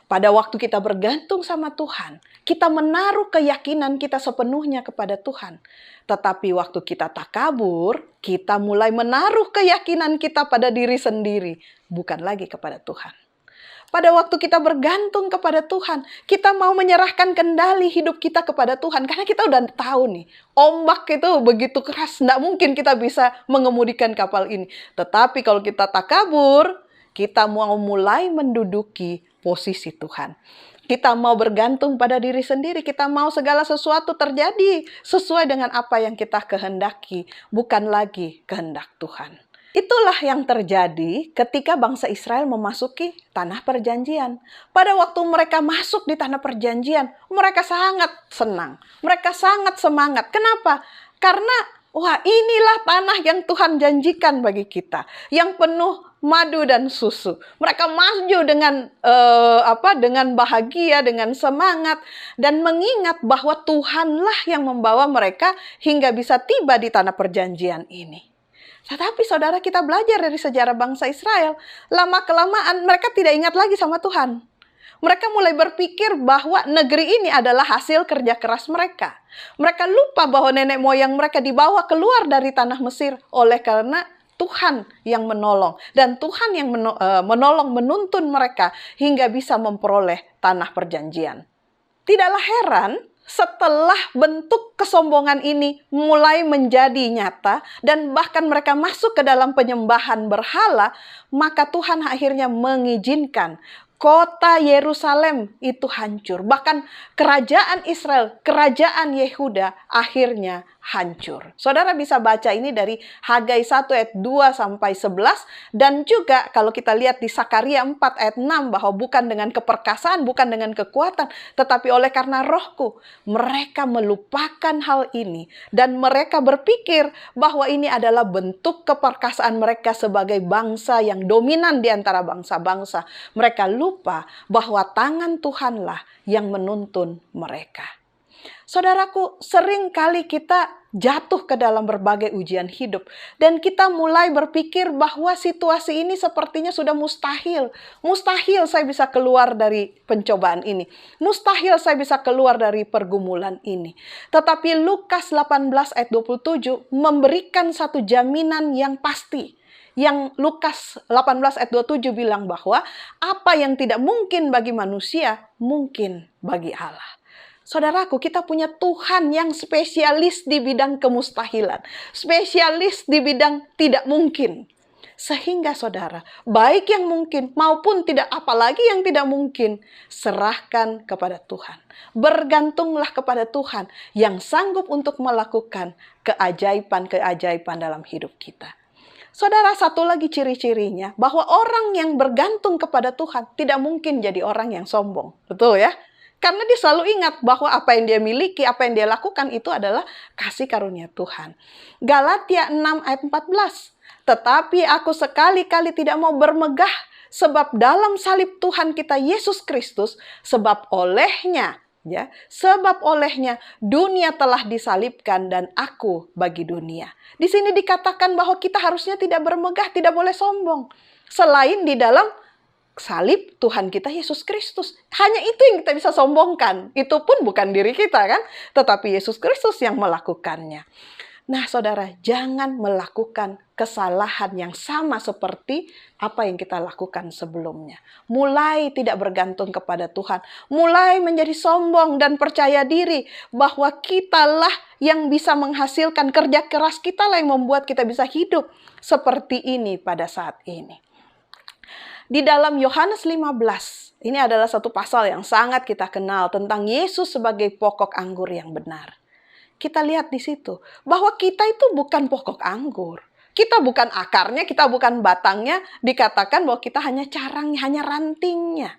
Pada waktu kita bergantung sama Tuhan, kita menaruh keyakinan kita sepenuhnya kepada Tuhan. Tetapi waktu kita takabur, kita mulai menaruh keyakinan kita pada diri sendiri, bukan lagi kepada Tuhan. Pada waktu kita bergantung kepada Tuhan, kita mau menyerahkan kendali hidup kita kepada Tuhan. Karena kita udah tahu nih, ombak itu begitu keras, tidak mungkin kita bisa mengemudikan kapal ini. Tetapi kalau kita takabur, kita mau mulai menduduki posisi Tuhan. Kita mau bergantung pada diri sendiri, kita mau segala sesuatu terjadi sesuai dengan apa yang kita kehendaki, bukan lagi kehendak Tuhan. Itulah yang terjadi ketika bangsa Israel memasuki tanah perjanjian. Pada waktu mereka masuk di tanah perjanjian, mereka sangat senang. Mereka sangat semangat. Kenapa? Karena, wah, inilah tanah yang Tuhan janjikan bagi kita. Yang penuh madu dan susu. Mereka maju dengan bahagia, dengan semangat. Dan mengingat bahwa Tuhanlah yang membawa mereka hingga bisa tiba di tanah perjanjian ini. Tetapi saudara, kita belajar dari sejarah bangsa Israel. Lama-kelamaan mereka tidak ingat lagi sama Tuhan. Mereka mulai berpikir bahwa negeri ini adalah hasil kerja keras mereka. Mereka lupa bahwa nenek moyang mereka dibawa keluar dari tanah Mesir oleh karena Tuhan yang menolong. Dan Tuhan yang menolong menuntun mereka hingga bisa memperoleh tanah perjanjian. Tidaklah heran setelah bentuk kesombongan ini mulai menjadi nyata dan bahkan mereka masuk ke dalam penyembahan berhala, maka Tuhan akhirnya mengizinkan kota Yerusalem itu hancur. Bahkan kerajaan Israel, kerajaan Yehuda akhirnya hancur. Saudara bisa baca ini dari Hagai 1 ayat 2 sampai 11 dan juga kalau kita lihat di Sakaria 4 ayat 6 bahwa bukan dengan keperkasaan, bukan dengan kekuatan, tetapi oleh karena Rohku. Mereka melupakan hal ini dan mereka berpikir bahwa ini adalah bentuk keperkasaan mereka sebagai bangsa yang dominan di antara bangsa-bangsa. Mereka lupa bahwa tangan Tuhanlah yang menuntun mereka. Saudaraku, sering kali kita jatuh ke dalam berbagai ujian hidup. Dan kita mulai berpikir bahwa situasi ini sepertinya sudah mustahil. Mustahil saya bisa keluar dari pencobaan ini. Mustahil saya bisa keluar dari pergumulan ini. Tetapi Lukas 18 ayat 27 memberikan satu jaminan yang pasti. Yang Lukas 18 ayat 27 bilang bahwa apa yang tidak mungkin bagi manusia, mungkin bagi Allah. Saudaraku, kita punya Tuhan yang spesialis di bidang kemustahilan. Spesialis di bidang tidak mungkin. Sehingga saudara, baik yang mungkin maupun tidak, apalagi yang tidak mungkin, serahkan kepada Tuhan. Bergantunglah kepada Tuhan yang sanggup untuk melakukan keajaiban-keajaiban dalam hidup kita. Saudara, satu lagi ciri-cirinya, bahwa orang yang bergantung kepada Tuhan tidak mungkin jadi orang yang sombong. Betul ya? Karena dia selalu ingat bahwa apa yang dia miliki, apa yang dia lakukan itu adalah kasih karunia Tuhan. Galatia 6 ayat 14. Tetapi aku sekali-kali tidak mau bermegah, sebab dalam salib Tuhan kita Yesus Kristus, sebab olehnya dunia telah disalibkan dan aku bagi dunia. Di sini dikatakan bahwa kita harusnya tidak bermegah, tidak boleh sombong. Selain di dalam salib Tuhan kita Yesus Kristus. Hanya itu yang kita bisa sombongkan. Itu pun bukan diri kita kan, tetapi Yesus Kristus yang melakukannya. Nah saudara, jangan melakukan kesalahan yang sama seperti apa yang kita lakukan sebelumnya. Mulai tidak bergantung kepada Tuhan. Mulai menjadi sombong dan percaya diri bahwa kitalah yang bisa menghasilkan, kerja keras kitalah yang membuat kita bisa hidup seperti ini pada saat ini. Di dalam Yohanes 15, ini adalah satu pasal yang sangat kita kenal tentang Yesus sebagai pokok anggur yang benar. Kita lihat di situ bahwa kita itu bukan pokok anggur. Kita bukan akarnya, kita bukan batangnya. Dikatakan bahwa kita hanya carangnya, hanya rantingnya.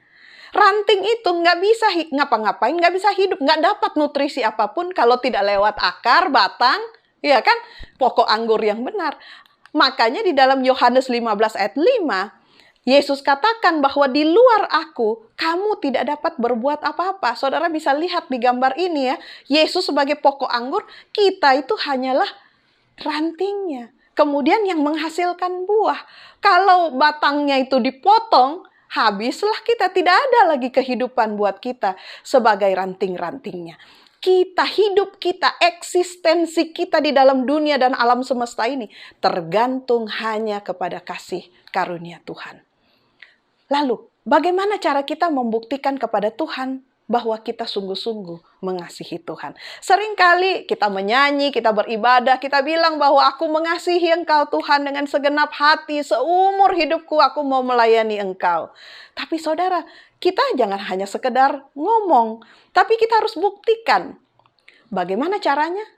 Ranting itu nggak bisa ngapa-ngapain, nggak bisa hidup, nggak dapat nutrisi apapun kalau tidak lewat akar, batang, ya kan? Pokok anggur yang benar. Makanya di dalam Yohanes 15 ayat 5, Yesus katakan bahwa di luar aku, kamu tidak dapat berbuat apa-apa. Saudara bisa lihat di gambar ini ya, Yesus sebagai pokok anggur, kita itu hanyalah rantingnya. Kemudian yang menghasilkan buah. Kalau batangnya itu dipotong, habislah kita. Tidak ada lagi kehidupan buat kita sebagai ranting-rantingnya. Kita, hidup kita, eksistensi kita di dalam dunia dan alam semesta ini tergantung hanya kepada kasih karunia Tuhan. Lalu, bagaimana cara kita membuktikan kepada Tuhan bahwa kita sungguh-sungguh mengasihi Tuhan. Seringkali kita menyanyi, kita beribadah, kita bilang bahwa aku mengasihi Engkau Tuhan dengan segenap hati, seumur hidupku aku mau melayani Engkau. Tapi saudara, kita jangan hanya sekedar ngomong, tapi kita harus buktikan. Bagaimana caranya?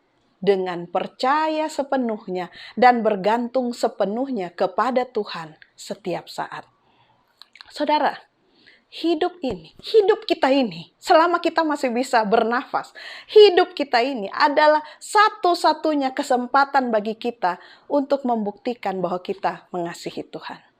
Dengan percaya sepenuhnya dan bergantung sepenuhnya kepada Tuhan setiap saat. Saudara, hidup kita ini, selama kita masih bisa bernafas, hidup kita ini adalah satu-satunya kesempatan bagi kita untuk membuktikan bahwa kita mengasihi Tuhan.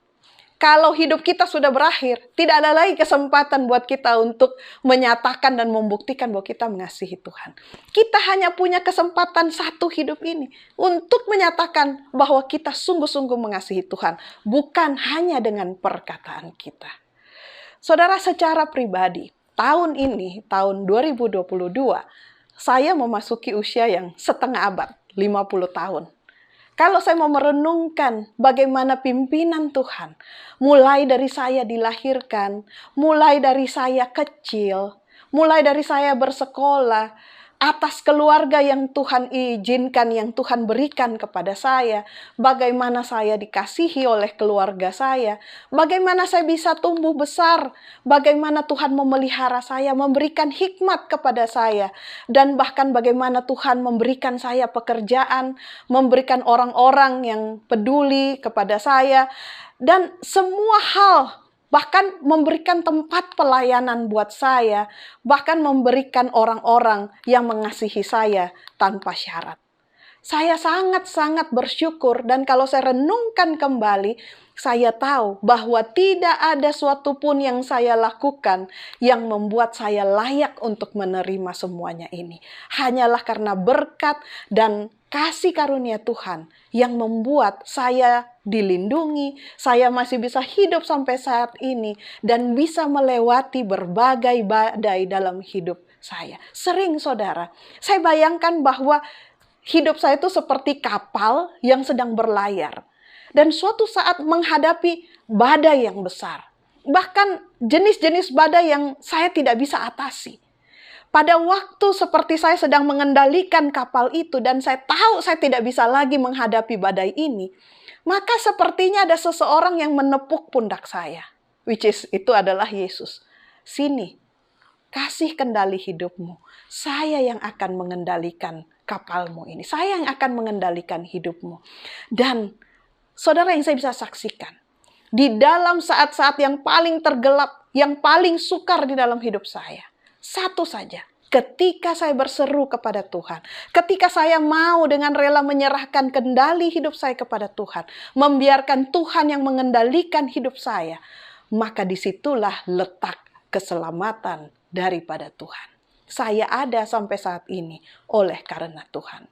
Kalau hidup kita sudah berakhir, tidak ada lagi kesempatan buat kita untuk menyatakan dan membuktikan bahwa kita mengasihi Tuhan. Kita hanya punya kesempatan satu hidup ini untuk menyatakan bahwa kita sungguh-sungguh mengasihi Tuhan, bukan hanya dengan perkataan kita. Saudara, secara pribadi, tahun ini, tahun 2022, saya memasuki usia yang setengah abad, 50 tahun. Kalau saya mau merenungkan bagaimana pimpinan Tuhan, mulai dari saya dilahirkan, mulai dari saya kecil, mulai dari saya bersekolah, atas keluarga yang Tuhan izinkan, yang Tuhan berikan kepada saya, bagaimana saya dikasihi oleh keluarga saya, bagaimana saya bisa tumbuh besar, bagaimana Tuhan memelihara saya, memberikan hikmat kepada saya, dan bahkan bagaimana Tuhan memberikan saya pekerjaan, memberikan orang-orang yang peduli kepada saya, dan semua hal, bahkan memberikan tempat pelayanan buat saya, bahkan memberikan orang-orang yang mengasihi saya tanpa syarat. Saya sangat-sangat bersyukur, dan kalau saya renungkan kembali, saya tahu bahwa tidak ada suatu pun yang saya lakukan yang membuat saya layak untuk menerima semuanya ini. Hanyalah karena berkat dan kasih karunia Tuhan yang membuat saya dilindungi, saya masih bisa hidup sampai saat ini, dan bisa melewati berbagai badai dalam hidup saya. Sering saudara, saya bayangkan bahwa hidup saya itu seperti kapal yang sedang berlayar, dan suatu saat menghadapi badai yang besar. Bahkan jenis-jenis badai yang saya tidak bisa atasi. Pada waktu seperti saya sedang mengendalikan kapal itu dan saya tahu saya tidak bisa lagi menghadapi badai ini, maka sepertinya ada seseorang yang menepuk pundak saya, itu adalah Yesus. Sini, kasih kendali hidupmu. Saya yang akan mengendalikan kapalmu ini. Saya yang akan mengendalikan hidupmu. Dan saudara, yang saya bisa saksikan, di dalam saat-saat yang paling tergelap, yang paling sukar di dalam hidup saya, satu saja, ketika saya berseru kepada Tuhan, ketika saya mau dengan rela menyerahkan kendali hidup saya kepada Tuhan, membiarkan Tuhan yang mengendalikan hidup saya, maka disitulah letak keselamatan daripada Tuhan. Saya ada sampai saat ini oleh karena Tuhan.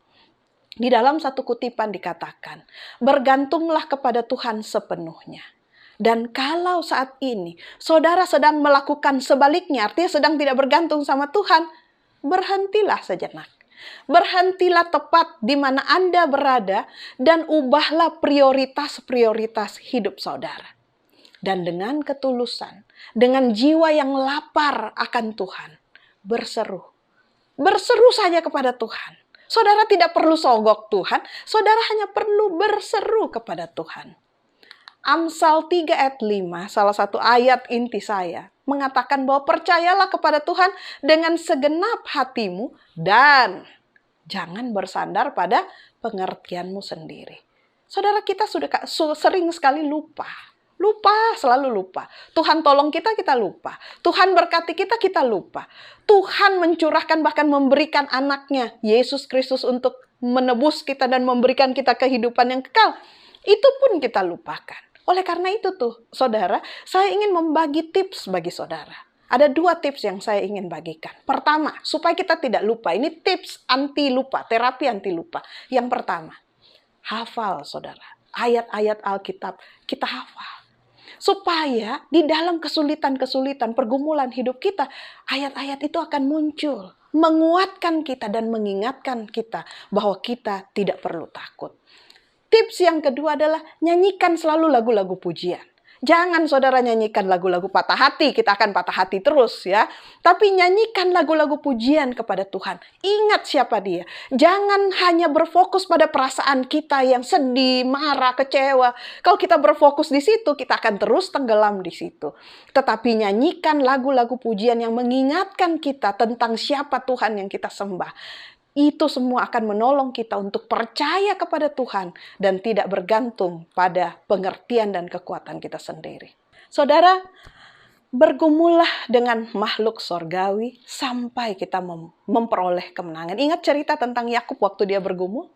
Di dalam satu kutipan dikatakan, bergantunglah kepada Tuhan sepenuhnya. Dan kalau saat ini saudara sedang melakukan sebaliknya, artinya sedang tidak bergantung sama Tuhan, berhentilah sejenak. Berhentilah tepat di mana Anda berada dan ubahlah prioritas-prioritas hidup saudara. Dan dengan ketulusan, dengan jiwa yang lapar akan Tuhan, berseru. Berseru saja kepada Tuhan. Saudara tidak perlu sogok Tuhan, saudara hanya perlu berseru kepada Tuhan. Amsal 3 ayat 5, salah satu ayat inti saya, mengatakan bahwa percayalah kepada Tuhan dengan segenap hatimu dan jangan bersandar pada pengertianmu sendiri. Saudara, kita sudah sering sekali lupa, selalu lupa. Tuhan tolong kita, kita lupa. Tuhan berkati kita, kita lupa. Tuhan mencurahkan, bahkan memberikan anaknya, Yesus Kristus, untuk menebus kita dan memberikan kita kehidupan yang kekal. Itu pun kita lupakan. Oleh karena itu saudara, saya ingin membagi tips bagi saudara. Ada 2 tips yang saya ingin bagikan. Pertama, supaya kita tidak lupa. Ini tips anti lupa, terapi anti lupa. Yang pertama, hafal saudara. Ayat-ayat Alkitab kita hafal. Supaya di dalam kesulitan-kesulitan pergumulan hidup kita, ayat-ayat itu akan muncul. Menguatkan kita dan mengingatkan kita bahwa kita tidak perlu takut. Tips yang kedua adalah nyanyikan selalu lagu-lagu pujian. Jangan saudara nyanyikan lagu-lagu patah hati, kita akan patah hati terus ya. Tapi nyanyikan lagu-lagu pujian kepada Tuhan. Ingat siapa dia. Jangan hanya berfokus pada perasaan kita yang sedih, marah, kecewa. Kalau kita berfokus di situ, kita akan terus tenggelam di situ. Tetapi nyanyikan lagu-lagu pujian yang mengingatkan kita tentang siapa Tuhan yang kita sembah. Itu semua akan menolong kita untuk percaya kepada Tuhan dan tidak bergantung pada pengertian dan kekuatan kita sendiri. Saudara, bergumullah dengan makhluk sorgawi sampai kita memperoleh kemenangan. Ingat cerita tentang Yakub waktu dia bergumul?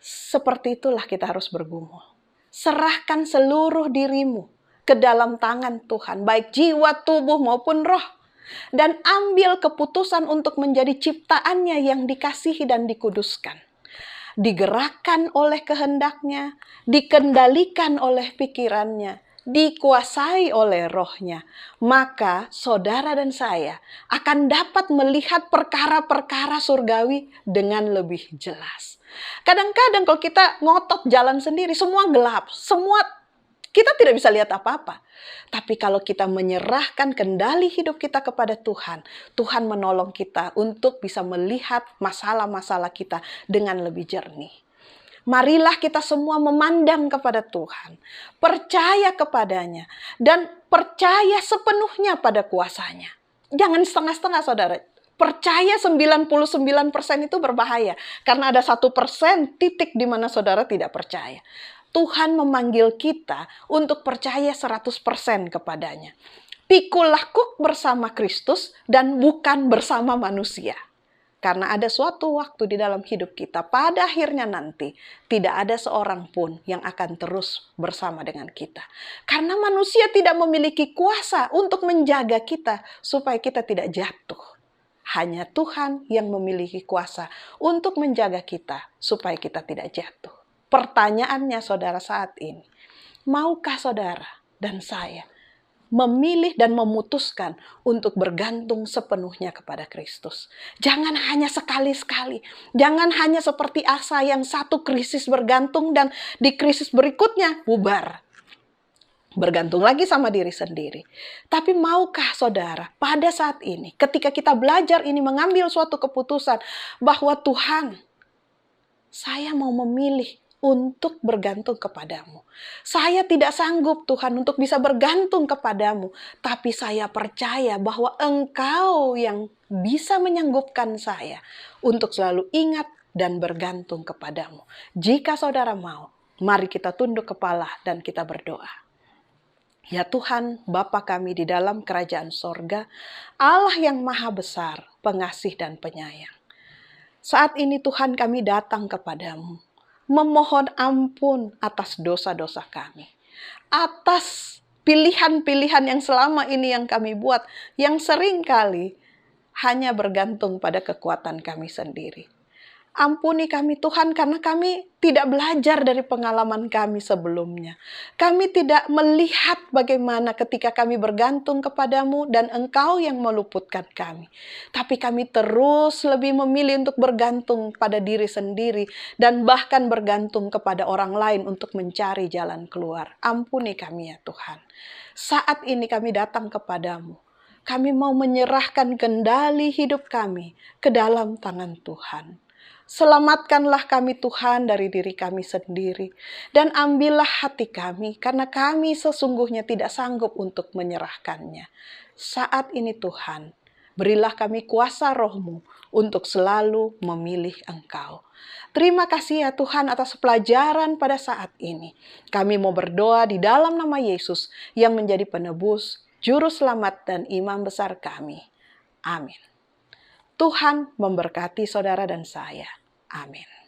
Seperti itulah kita harus bergumul. Serahkan seluruh dirimu ke dalam tangan Tuhan, baik jiwa, tubuh maupun roh. Dan ambil keputusan untuk menjadi ciptaannya yang dikasihi dan dikuduskan. Digerakkan oleh kehendaknya, dikendalikan oleh pikirannya, dikuasai oleh rohnya. Maka saudara dan saya akan dapat melihat perkara-perkara surgawi dengan lebih jelas. Kadang-kadang kalau kita ngotot jalan sendiri, semua gelap, kita tidak bisa lihat apa-apa. Tapi kalau kita menyerahkan kendali hidup kita kepada Tuhan, Tuhan menolong kita untuk bisa melihat masalah-masalah kita dengan lebih jernih. Marilah kita semua memandang kepada Tuhan, percaya kepadanya, dan percaya sepenuhnya pada kuasanya. Jangan setengah-setengah saudara. Percaya 99% itu berbahaya. Karena ada 1% titik di mana saudara tidak percaya. Tuhan memanggil kita untuk percaya 100% kepadanya. Pikul lakuk bersama Kristus dan bukan bersama manusia. Karena ada suatu waktu di dalam hidup kita, pada akhirnya nanti, tidak ada seorang pun yang akan terus bersama dengan kita. Karena manusia tidak memiliki kuasa untuk menjaga kita supaya kita tidak jatuh. Hanya Tuhan yang memiliki kuasa untuk menjaga kita supaya kita tidak jatuh. Pertanyaannya saudara saat ini, maukah saudara dan saya memilih dan memutuskan untuk bergantung sepenuhnya kepada Kristus? Jangan hanya sekali-sekali, jangan hanya seperti Asa yang satu krisis bergantung dan di krisis berikutnya bubar. Bergantung lagi sama diri sendiri. Tapi maukah saudara pada saat ini ketika kita belajar ini mengambil suatu keputusan bahwa Tuhan, saya mau memilih untuk bergantung kepadamu. Saya tidak sanggup Tuhan untuk bisa bergantung kepadamu. Tapi saya percaya bahwa Engkau yang bisa menyanggupkan saya untuk selalu ingat dan bergantung kepadamu. Jika saudara mau, mari kita tunduk kepala dan kita berdoa. Ya Tuhan, Bapa kami di dalam kerajaan sorga, Allah yang maha besar, pengasih dan penyayang. Saat ini Tuhan kami datang kepadamu, memohon ampun atas dosa-dosa kami. Atas pilihan-pilihan yang selama ini yang kami buat, yang sering kali hanya bergantung pada kekuatan kami sendiri. Ampuni kami Tuhan karena kami tidak belajar dari pengalaman kami sebelumnya. Kami tidak melihat bagaimana ketika kami bergantung kepadamu dan Engkau yang meluputkan kami. Tapi kami terus lebih memilih untuk bergantung pada diri sendiri dan bahkan bergantung kepada orang lain untuk mencari jalan keluar. Ampuni kami ya Tuhan. Saat ini kami datang kepadamu. Kami mau menyerahkan kendali hidup kami ke dalam tangan Tuhan. Selamatkanlah kami Tuhan dari diri kami sendiri. Dan ambillah hati kami karena kami sesungguhnya tidak sanggup untuk menyerahkannya. Saat ini Tuhan, berilah kami kuasa roh-Mu untuk selalu memilih Engkau. Terima kasih ya Tuhan atas pelajaran pada saat ini. Kami mau berdoa di dalam nama Yesus yang menjadi penebus, juru selamat dan imam besar kami. Amin. Tuhan memberkati saudara dan saya. Amin.